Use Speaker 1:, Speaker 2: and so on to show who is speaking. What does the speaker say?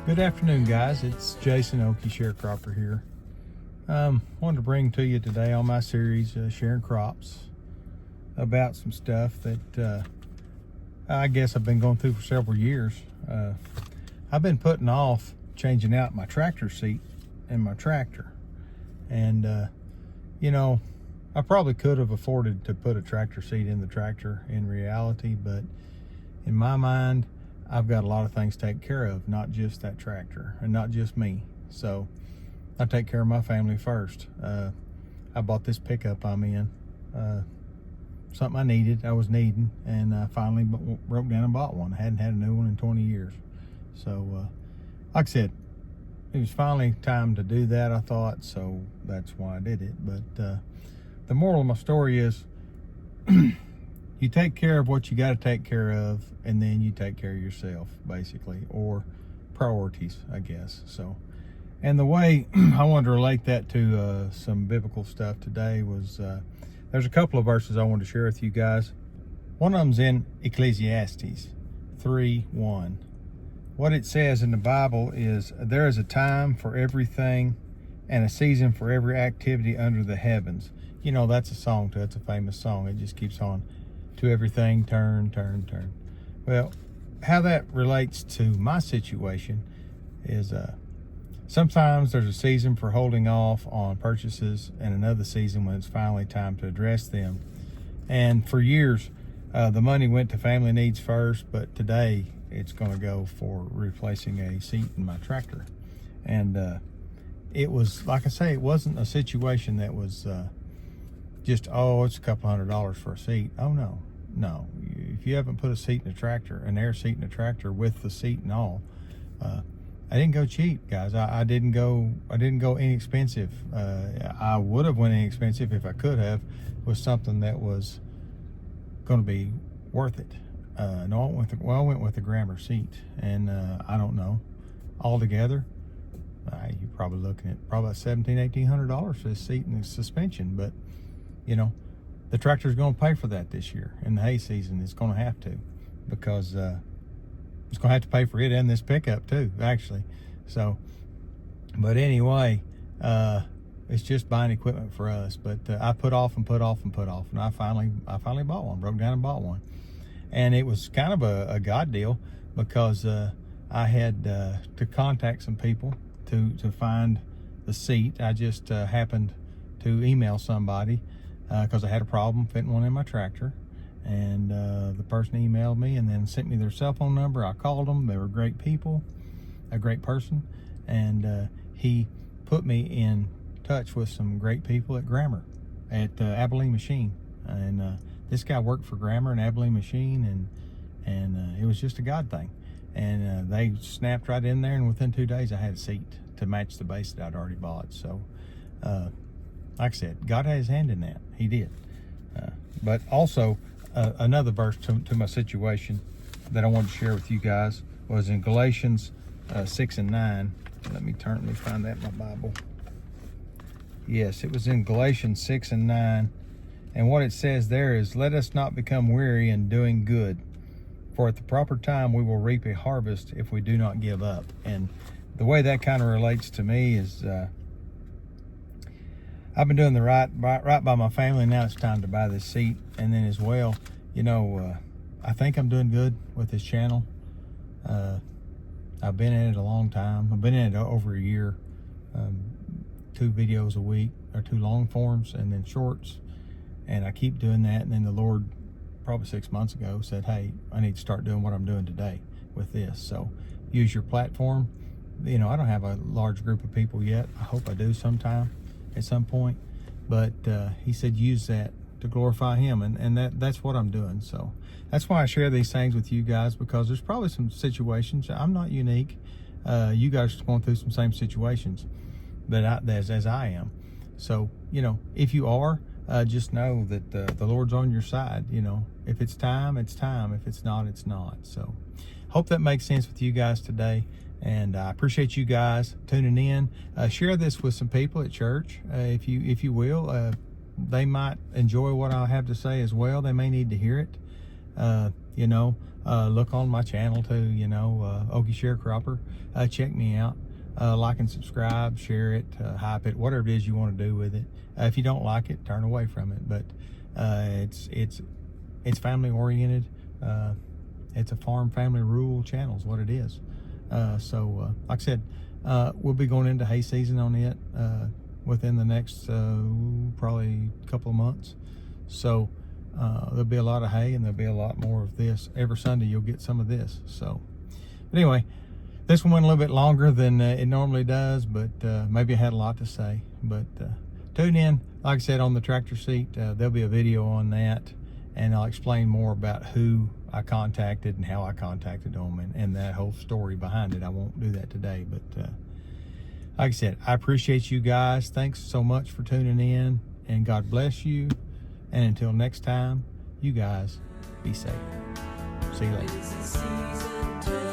Speaker 1: Good afternoon, guys. It's Jason, Okie Sharecropper here. Wanted to bring to you today on my series, Sharin Crops, about some stuff that I guess I've been going through for several years. I've been putting off changing out my tractor seat in my tractor. And, you know, I probably could have afforded to put a tractor seat in the tractor in reality, but in my mind, I've got a lot of things taken care of, not just that tractor and not just me. So I take care of my family first. I bought this pickup I'm in, something I was needing, and I finally broke down and bought one. I hadn't had a new one in 20 years. So, like I said, it was finally time to do that, I thought, so that's why I did it. But the moral of my story is, you take care of what you got to take care of, and then you take care of yourself, basically, or priorities, I guess. So, and the way I wanted to relate that to some biblical stuff today was, there's a couple of verses I wanted to share with you guys. One of them's in Ecclesiastes 3:1. What it says in the Bible is, there is a time for everything and a season for every activity under the heavens. You know, that's a song too. It's a famous song. It just keeps on. To everything, turn, turn, turn. Well, how that relates to my situation is sometimes there's a season for holding off on purchases and another season when it's finally time to address them. And for years, the money went to family needs first, but today it's going to go for replacing a seat in my tractor. And it was, like I say, it wasn't a situation that was just, oh, it's a couple $100 for a seat. Oh, no. If you haven't put a seat in a tractor, an air seat in a tractor with the seat and all, I didn't go cheap, guys. I didn't go inexpensive. I would have went inexpensive if I could have, with something that was going to be worth it. No, I went with the Grammar seat, and I don't know, altogether, you're probably looking at probably $1,700-$1,800 for this seat and the suspension. But you know, the tractor's going to pay for that this year in the hay season. It's going to have to, because it's going to have to pay for it and this pickup too, actually. So, but anyway, it's just buying equipment for us. But I put off, and I finally bought one. Broke down and bought one, and it was kind of a God deal, because I had to contact some people to find the seat. I just happened to email somebody because I had a problem fitting one in my tractor, and the person emailed me and then sent me their cell phone number. I called them. They were great people, a great person, and he put me in touch with some great people at Grammar, at Abilene Machine. And this guy worked for Grammar and Abilene Machine, and it was just a God thing. And they snapped right in there, and within 2 days I had a seat to match the base that I'd already bought. So like I said, God had his hand in that. He did. But also, another verse to my situation that I wanted to share with you guys was in Galatians 6:9. Let me find that in my Bible. Yes, it was in Galatians 6:9. And what it says there is, let us not become weary in doing good, for at the proper time we will reap a harvest if we do not give up. And the way that kind of relates to me is, I've been doing the right by my family. Now it's time to buy this seat. And then as well, you know, I think I'm doing good with this channel. I've been in it a long time. I've been in it over a year. 2 videos a week, or 2 long forms and then shorts. And I keep doing that. And then the Lord, probably 6 months ago, said, hey, I need to start doing what I'm doing today with this. So use your platform. You know, I don't have a large group of people yet. I hope I do sometime, at some point. But he said use that to glorify him, and that's what I'm doing. So that's why I share these things with you guys, because there's probably some situations. I'm not unique. You guys are going through some same situations as I am. So, you know, if you are, just know that the Lord's on your side. You know, if it's time, it's time. If it's not, it's not. So hope that makes sense with you guys today. And I appreciate you guys tuning in. Share this with some people at church, if you will. They might enjoy what I have to say as well. They may need to hear it. look on my channel too, Okie Sharecropper. Check me out. Like and subscribe, share it, hype it, whatever it is you want to do with it. If you don't like it, turn away from it. But it's family oriented. It's a farm, family, rural channel is what it is. So like I said, we'll be going into hay season on it within the next probably couple of months. So there'll be a lot of hay, and there'll be a lot more of this. Every Sunday you'll get some of this. So but anyway, this one went a little bit longer than it normally does, but maybe I had a lot to say. But tune in, like I said, on the tractor seat. There'll be a video on that, and I'll explain more about who I contacted and how I contacted them, and that whole story behind it. I won't do that today, but like I said, I appreciate you guys. Thanks so much for tuning in, and God bless you. And until next time, you guys be safe. See you later.